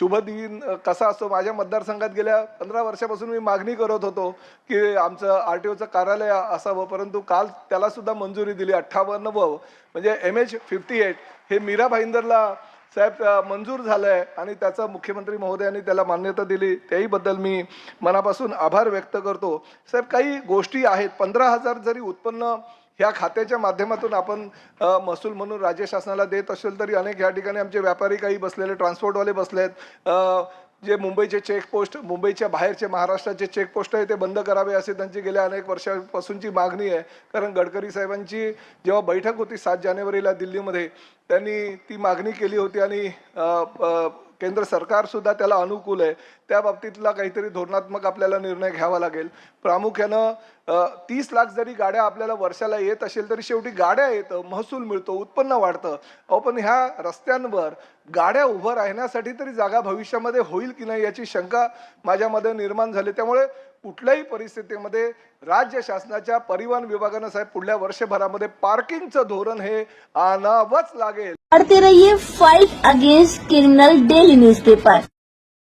शुभ दिन कसा असतो. माझ्या मतदारसंघात गेल्या 15 वर्षापासून मी मागणी करत होतो की आमचं आरटीओचं कार्यालय असावं, परंतु काल त्याला सुद्धा मंजुरी दिली. 58 म्हणजे MH58 हे मीरा भाईंदरला साहेब मंजूर झालंय आणि त्याचं मुख्यमंत्री महोदयांनी त्याला मान्यता दिली. त्याही बद्दल मी मनापासून आभार व्यक्त करतो. साहेब, काही गोष्टी आहेत. 15,000 जरी उत्पन्न ह्या खात्याच्या माध्यमातून आपण महसूल म्हणून राज्य शासनाला देत असेल तरी अनेक या ठिकाणी आमचे व्यापारी काही बसलेले, ट्रान्सपोर्टवाले बसलेत. जे मुंबईचे चेकपोस्ट, मुंबईच्या बाहेरचे महाराष्ट्राचे चेकपोस्ट आहे ते बंद करावे असे त्यांची गेल्या अनेक वर्षापासूनची मागणी आहे. कारण गडकरी साहेबांची जेव्हा बैठक होती 7 जानेवारीला दिल्लीमध्ये, त्यांनी ती मागणी केली होती आणि केंद्र सरकार सुद्धा त्याला अनुकूल आहे. त्या बाबतीतला काहीतरी धोरणात्मक आपल्याला निर्णय घ्यावा लागेल. प्रामुख्यानं 30 लाख जरी गाड्या आपल्याला वर्षाला येत असेल तरी शेवटी गाड्या येतं, महसूल मिळतो, उत्पन्न वाढतं. पण ह्या रस्त्यांवर गाड्या उभं राहण्यासाठी तरी जागा भविष्यामध्ये होईल की नाही याची शंका माझ्यामध्ये निर्माण झाली. त्यामुळे कुठल्याही परिस्थितीमध्ये राज्य शासनाच्या परिवहन विभागानं साहेब पुढल्या वर्षभरामध्ये पार्किंगचं धोरण हे आणावंच लागेल. पढ़ते रहिए fight against criminal daily newspaper.